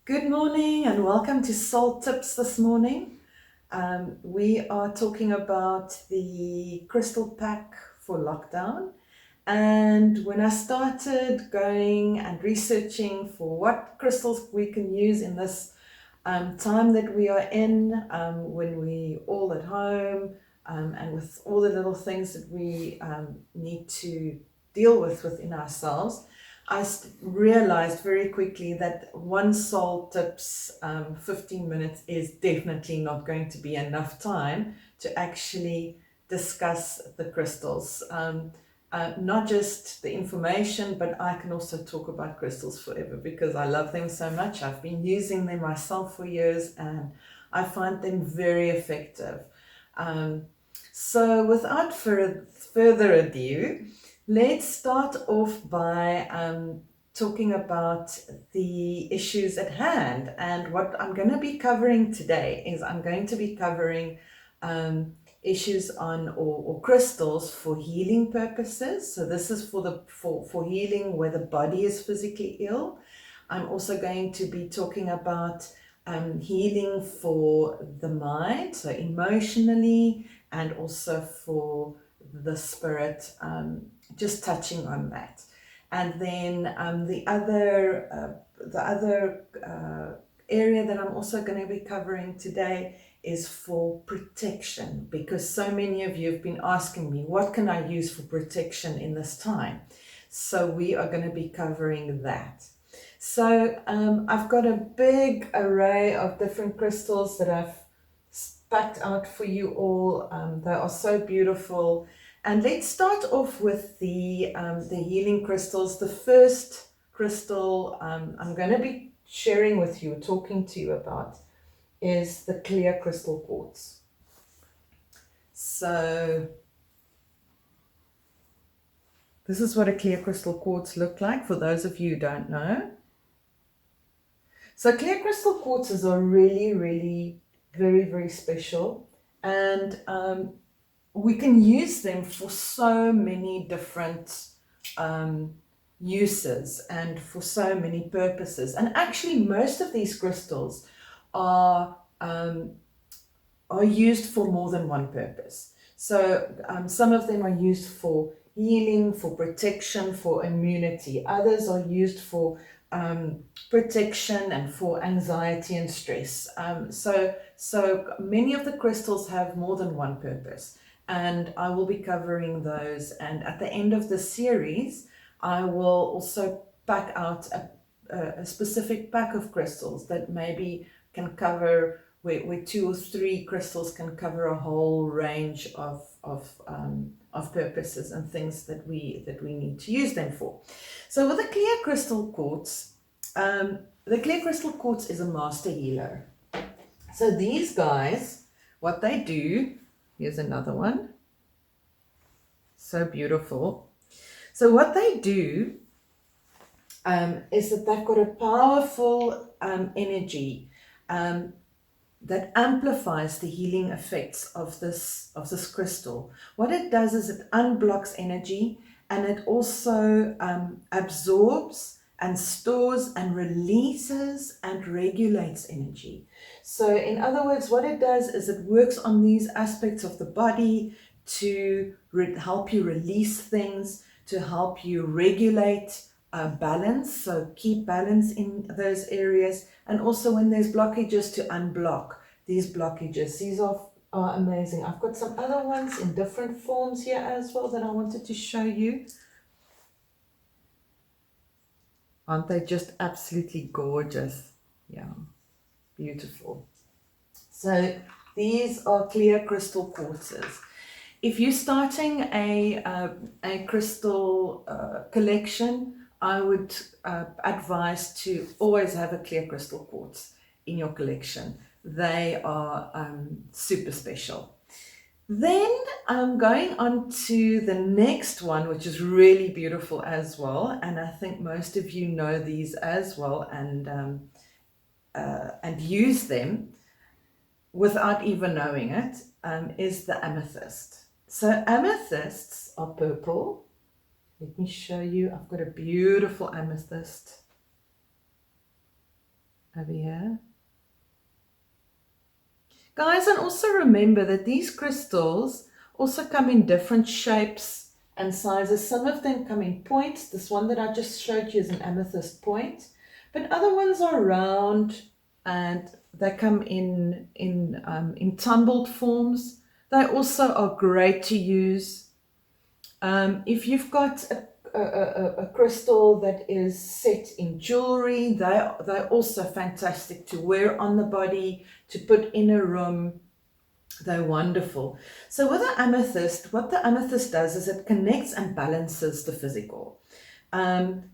Good morning and welcome to Soul Tips this morning. We are talking about the crystal pack for lockdown. And when I started going and researching for what crystals we can use in this time that we are in, when we all at home, and with all the little things that we need to deal with within ourselves, I realized very quickly that one soul tips 15 minutes is definitely not going to be enough time to actually discuss the crystals. Not just the information, but I can also talk about crystals forever because I love them so much. I've been using them myself for years and I find them very effective. Um, so without further ado, let's start off by talking about the issues at hand. And what I'm going to be covering today is I'm going to be covering issues on or crystals for healing purposes. So this is for healing where the body is physically ill. I'm also going to be talking about healing for the mind, so emotionally, and also for the spirit, just touching on that. And then the other area that I'm also going to be covering today is for protection, because so many of you have been asking me, what can I use for protection in this time? So we are going to be covering that. So I've got a big array of different crystals that I've packed out for you all. They are so beautiful. And let's start off with the healing crystals. The first crystal I'm going to be sharing with you, talking to you about, is the clear crystal quartz. So this is what a clear crystal quartz look like for those of you who don't know. So clear crystal quartzes are really, really very, very special, and we can use them for so many different uses and for so many purposes. And actually, most of these crystals are used for more than one purpose. So some of them are used for healing, for protection, for immunity. Others are used for protection and for anxiety and stress. So many of the crystals have more than one purpose, and I will be covering those. And at the end of the series, I will also pack out a specific pack of crystals that maybe can cover, where two or three crystals can cover a whole range of purposes and things that we need to use them for. So with the clear crystal quartz, the clear crystal quartz is a master healer. So these guys, what they do, here's another one, so beautiful. So what they do is that they've got a powerful energy that amplifies the healing effects of this crystal. What it does is it unblocks energy, and it also absorbs and stores and releases and regulates energy. So in other words, what it does is it works on these aspects of the body to help you release things, to help you regulate balance, so keep balance in those areas, and also when there's blockages, to unblock these blockages. These are amazing. I've got some other ones in different forms here as well that I wanted to show you. Aren't they just absolutely gorgeous? Yeah, beautiful. So these are clear crystal quartzes. If you're starting a crystal collection, I would advise to always have a clear crystal quartz in your collection. They are super special. Then I'm going on to the next one, which is really beautiful as well, and I think most of you know these as well, and use them without even knowing it, is the amethyst. So amethysts are purple. Let me show you. I've got a beautiful amethyst. over here. Guys, and also remember that these crystals also come in different shapes and sizes. Some of them come in points. This one that I just showed you is an amethyst point, but other ones are round and they come in tumbled forms. They also are great to use. If you've got a crystal that is set in jewelry, they're also fantastic to wear on the body, to put in a room. They're wonderful. So with the amethyst, what the amethyst does is it connects and balances the physical. And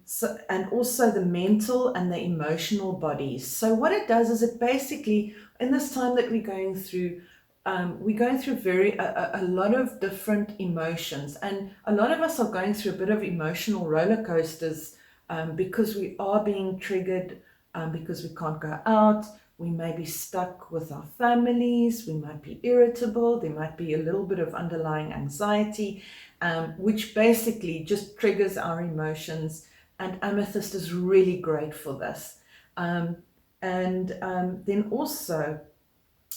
also the mental and the emotional bodies. So what it does is it basically, in this time that we're going through a lot of different emotions, and a lot of us are going through a bit of emotional roller coasters because we are being triggered, because we can't go out. We may be stuck with our families, we might be irritable, there might be a little bit of underlying anxiety, which basically just triggers our emotions, and amethyst is really great for this. Then also,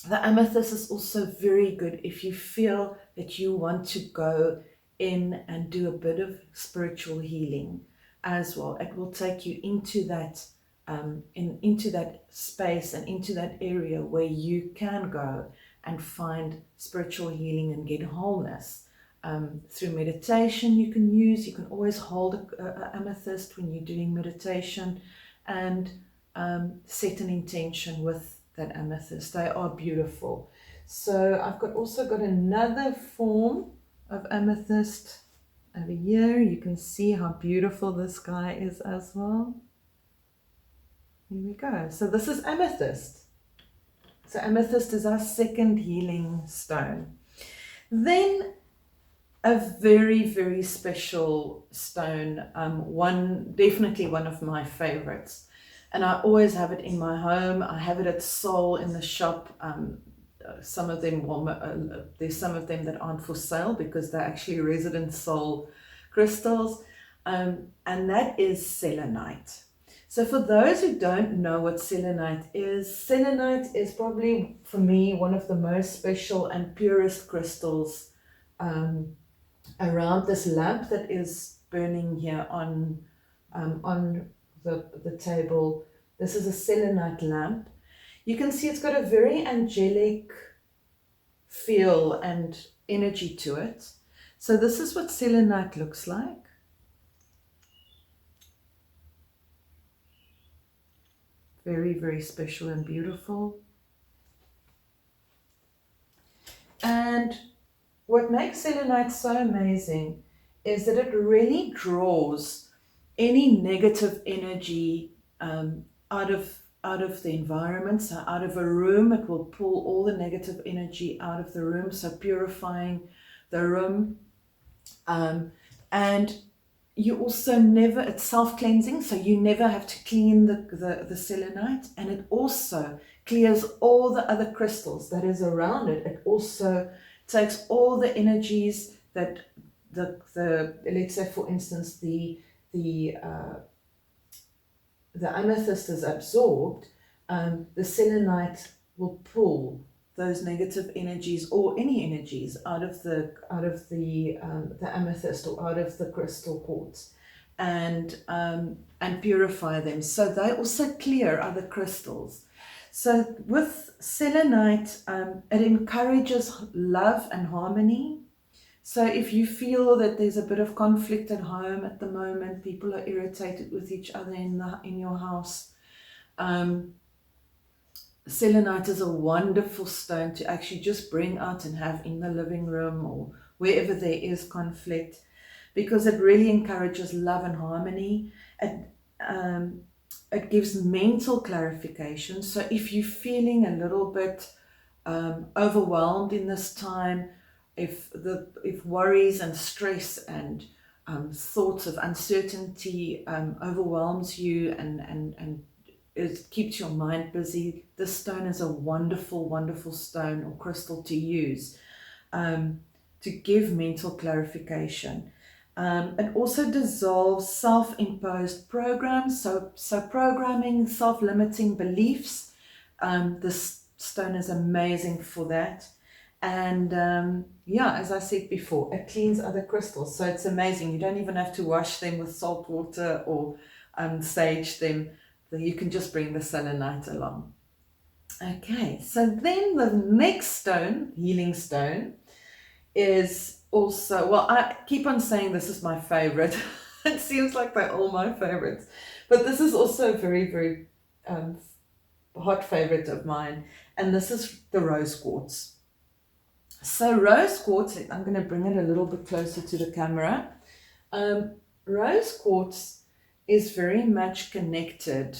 the amethyst is also very good if you feel that you want to go in and do a bit of spiritual healing as well. It will take you into that into that space and into that area where you can go and find spiritual healing and get wholeness. Through meditation you can always hold a amethyst when you're doing meditation, and set an intention with that amethyst. They are beautiful. So I've also got another form of amethyst over here. You can see how beautiful this guy is as well. Here we go. So this is amethyst. So amethyst is our second healing stone. Then a very, very special stone, definitely one of my favorites. And I always have it in my home. I have it at Soul in the shop. Some of them, there's some of them that aren't for sale because they're actually resident Soul crystals. And that is selenite. So for those who don't know what selenite is probably, for me, one of the most special and purest crystals around this lamp that is burning here on the table. This is a selenite lamp. You can see it's got a very angelic feel and energy to it. So this is what selenite looks like. Very, very special and beautiful. And what makes selenite so amazing is that it really draws any negative energy out of the environment. So out of a room, it will pull all the negative energy out of the room, so purifying the room. And you also it's self-cleansing, so you never have to clean the selenite, and it also clears all the other crystals that is around it. It also takes all the energies that let's say, for instance, the amethyst is absorbed. The selenite will pull those negative energies or any energies out of the amethyst or out of the crystal quartz, and purify them. So they also clear other crystals. So with selenite, it encourages love and harmony. So if you feel that there's a bit of conflict at home at the moment, people are irritated with each other in your house, selenite is a wonderful stone to actually just bring out and have in the living room or wherever there is conflict, because it really encourages love and harmony. It gives mental clarification. So if you're feeling a little bit overwhelmed in this time, if worries and stress and thoughts of uncertainty overwhelms you and it keeps your mind busy, this stone is a wonderful, wonderful stone or crystal to use to give mental clarification. It also dissolves self-imposed programs, so programming, self-limiting beliefs. This stone is amazing for that. And yeah, as I said before, it cleans other crystals, so it's amazing. You don't even have to wash them with salt water or sage them. You can just bring the selenite along. Okay, so then the next stone, healing stone, is also, well, I keep on saying this is my favorite. It seems like they're all my favorites, but this is also a very, very hot favorite of mine, and this is the rose quartz. So rose quartz, I'm going to bring it a little bit closer to the camera. Rose quartz is very much connected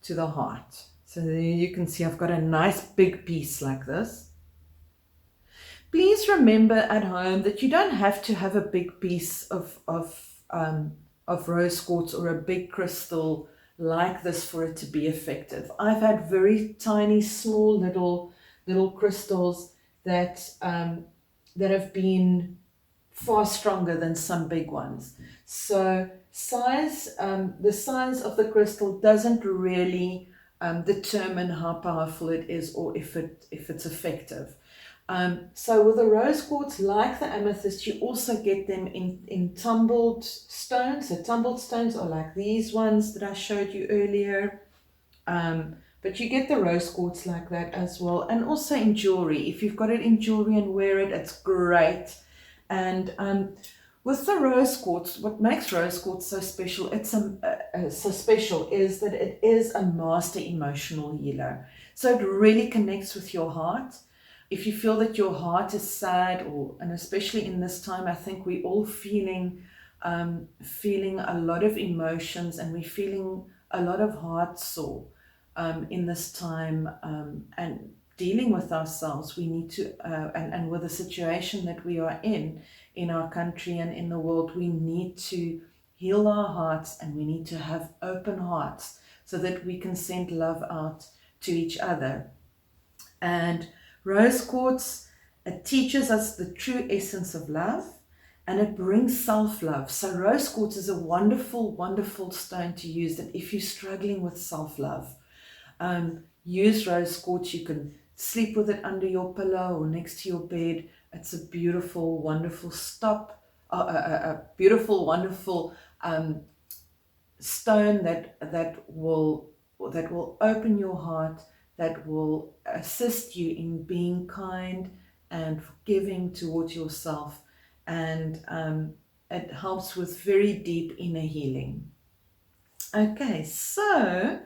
to the heart. So there you can see I've got a nice big piece like this. Please remember at home that you don't have to have a big piece of rose quartz or a big crystal like this for it to be effective. I've had very tiny, small, little crystals that have been far stronger than some big ones. So size, the size of the crystal doesn't really determine how powerful it is or if it's effective. So with the rose quartz, like the amethyst, you also get them in tumbled stones. So tumbled stones are like these ones that I showed you earlier. But you get the rose quartz like that as well. And also in jewelry. If you've got it in jewelry and wear it, it's great. And with the rose quartz, what makes rose quartz so special, so special is that it is a master emotional healer. So it really connects with your heart. If you feel that your heart is sad, and especially in this time, I think we're all feeling a lot of emotions, and we're feeling a lot of heart sore in this time, and dealing with ourselves. We need to, and with the situation that we are in our country and in the world, we need to heal our hearts, and we need to have open hearts so that we can send love out to each other. And rose quartz, it teaches us the true essence of love, and it brings self-love. So rose quartz is a wonderful, wonderful stone to use. That if you're struggling with self-love, use rose quartz. You can sleep with it under your pillow or next to your bed. It's a beautiful, wonderful a beautiful, wonderful stone that will open your heart, that will assist you in being kind and forgiving towards yourself, and it helps with very deep inner healing. Okay, so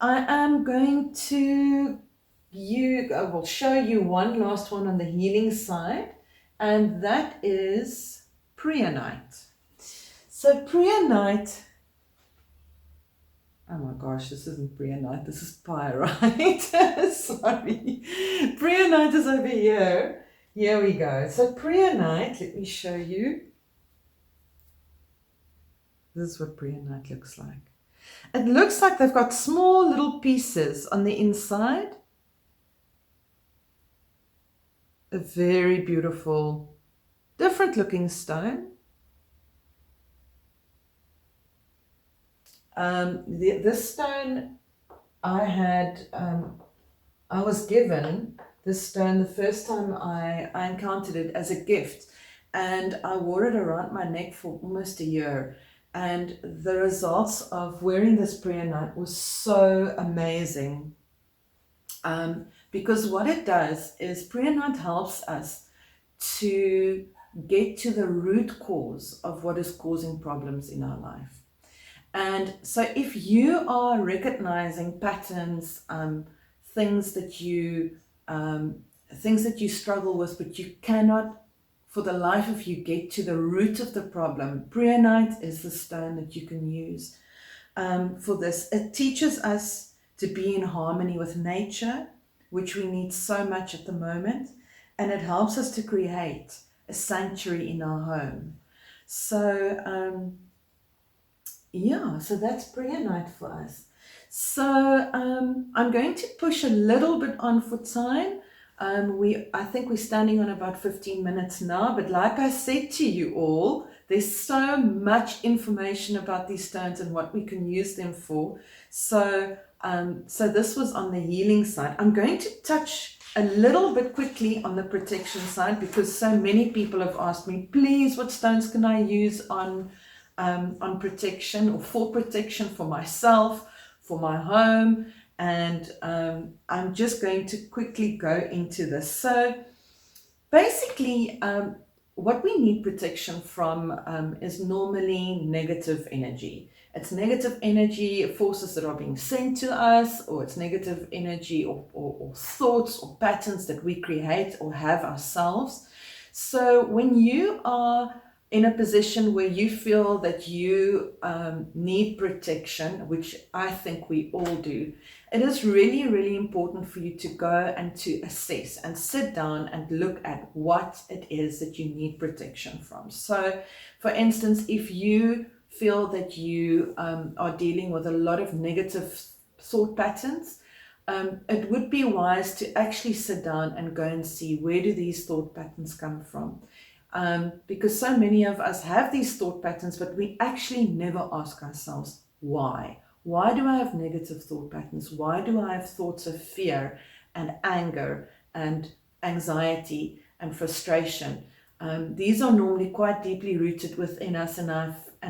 I am going to will show you one last one on the healing side, and that is preonite. So preonite, oh my gosh, this isn't preonite, this is pyrite. Sorry. Preonite is over here. Here we go. So preonite, let me show you. This is what preonite looks like. It looks like they've got small little pieces on the inside. A very beautiful, different looking stone. This stone I was given this stone the first time I encountered it as a gift, and I wore it around my neck for almost a year. And the results of wearing this preonite was so amazing. Because what it does is preonite helps us to get to the root cause of what is causing problems in our life. And so if you are recognizing patterns, things that you struggle with, but you cannot for the life of you get to the root of the problem, preonite is the stone that you can use for this. It teaches us to be in harmony with nature, which we need so much at the moment, and it helps us to create a sanctuary in our home. So yeah, so that's preonite for us. So I'm going to push a little bit on for time. I think we're standing on about 15 minutes now, but like I said to you all, there's so much information about these stones and what we can use them for. So, so this was on the healing side. I'm going to touch a little bit quickly on the protection side because so many people have asked me, please, what stones can I use on protection or for protection for myself, for my home? And I'm just going to quickly go into this. So basically, what we need protection from is normally negative energy. It's negative energy, forces that are being sent to us, or it's negative energy or thoughts or patterns that we create or have ourselves. So when you are in a position where you feel that you need protection, which I think we all do, it is really, really important for you to go and to assess and sit down and look at what it is that you need protection from. So, for instance, if you feel that you are dealing with a lot of negative thought patterns, it would be wise to actually sit down and go and see, where do these thought patterns come from? Because so many of us have these thought patterns, but we actually never ask ourselves why. Why do I have negative thought patterns? Why do I have thoughts of fear and anger and anxiety and frustration? These are normally quite deeply rooted within us, and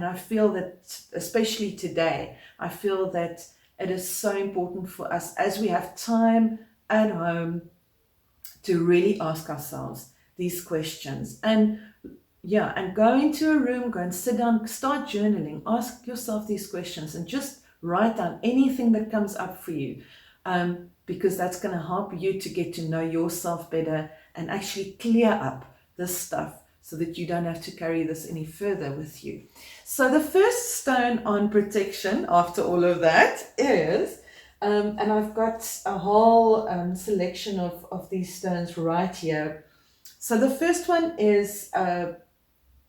I feel that, especially today, I feel that it is so important for us, as we have time at home, to really ask ourselves these questions. And yeah, and go into a room, go and sit down, start journaling, ask yourself these questions and just write down anything that comes up for you, because that's going to help you to get to know yourself better and actually clear up this stuff so that you don't have to carry this any further with you. So the first stone on protection after all of that is, and I've got a whole selection of these stones right here. So the first one is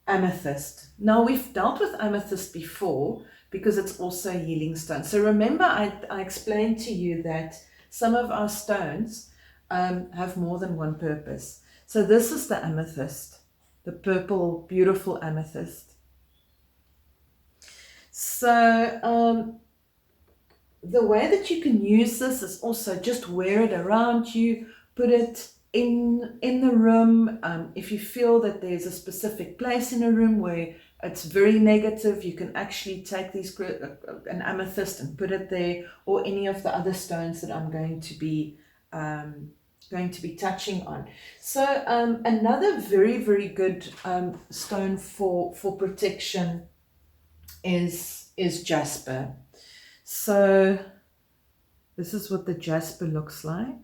amethyst. Now, we've dealt with amethyst before because it's also a healing stone. So remember, I explained to you that some of our stones have more than one purpose. So this is the amethyst, the purple, beautiful amethyst. So the way that you can use this is also just wear it around you, put it in the room. If you feel that there's a specific place in a room where it's very negative, you can actually take an amethyst and put it there, or any of the other stones that I'm going to be touching on. So another very, very good stone for protection is jasper. So this is what the jasper looks like.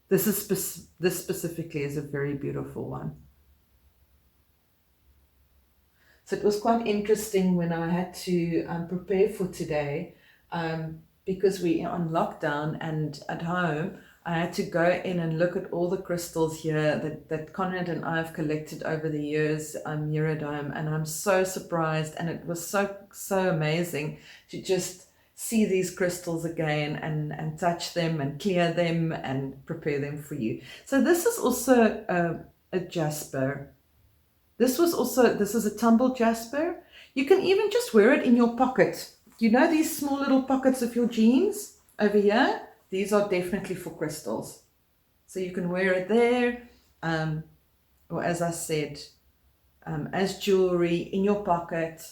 This specifically is a very beautiful one. So it was quite interesting when I had to prepare for today, because we are on lockdown and at home. I had to go in and look at all the crystals here that Conrad and I have collected over the years, Eurodome, and I'm so surprised, and it was so amazing to just see these crystals again and touch them and clear them and prepare them for you. So this is also a jasper. This is a tumble jasper. You can even just wear it in your pocket. You know these small little pockets of your jeans over here? These are definitely for crystals. So you can wear it there, or as I said, as jewelry in your pocket,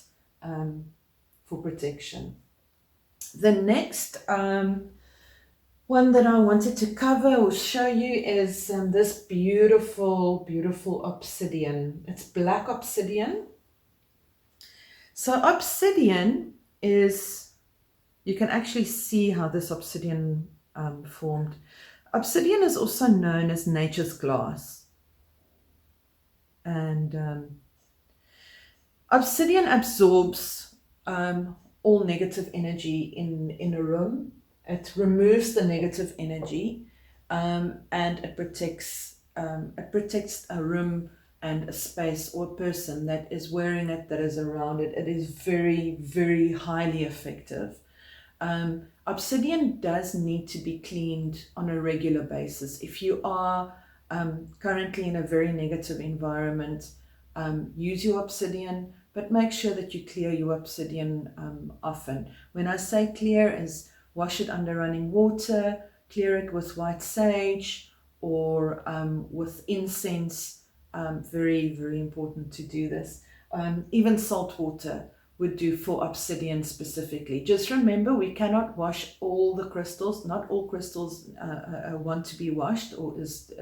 for protection. The next one that I wanted to cover or show you is this beautiful, beautiful obsidian. It's black obsidian. So obsidian is, you can actually see how this obsidian formed. Obsidian is also known as nature's glass. And obsidian absorbs all negative energy in a room. It removes the negative energy, and it protects a room and a space or a person that is wearing it, that is around it. It is very, very highly effective. Obsidian does need to be cleaned on a regular basis. If you are currently in a very negative environment, use your obsidian, but make sure that you clear your obsidian often. When I say clear, is wash it under running water, clear it with white sage or with incense. Very, very important to do this. Even salt water would do for obsidian specifically. Just remember, we cannot wash all the crystals. Not all crystals want to be washed, or is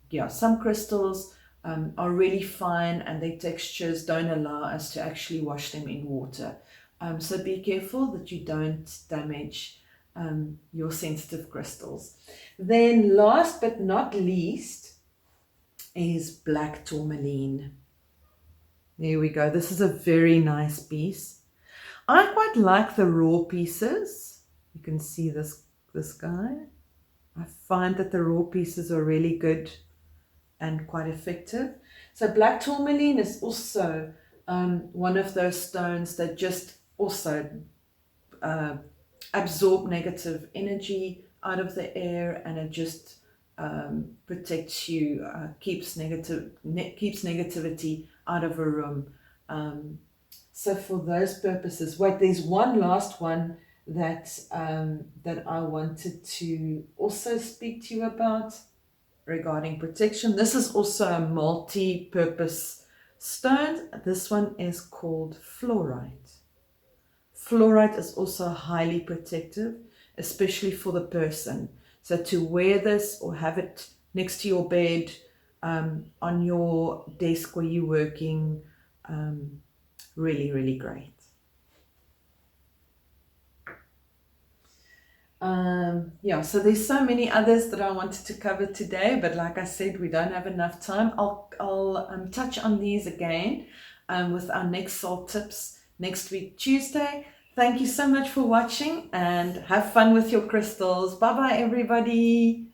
yeah, some crystals are really fine and their textures don't allow us to actually wash them in water. So be careful that you don't damage your sensitive crystals. Then last but not least is black tourmaline. There we go. This is a very nice piece. I quite like the raw pieces. You can see this guy. I find that the raw pieces are really good and quite effective. So black tourmaline is also one of those stones that just also absorb negative energy out of the air, and it just protects you, keeps negativity out of a room. So for those purposes, wait, there's one last one that that I wanted to also speak to you about regarding protection. This is also a multi-purpose stone. This one is called fluorite. Fluorite is also highly protective, especially for the person. So to wear this or have it next to your bed, on your desk where you're working, really, really great. Yeah, so there's so many others that I wanted to cover today, but like I said, we don't have enough time. I'll touch on these again with our next salt tips next week, Tuesday. Thank you so much for watching and have fun with your crystals. Bye bye, everybody.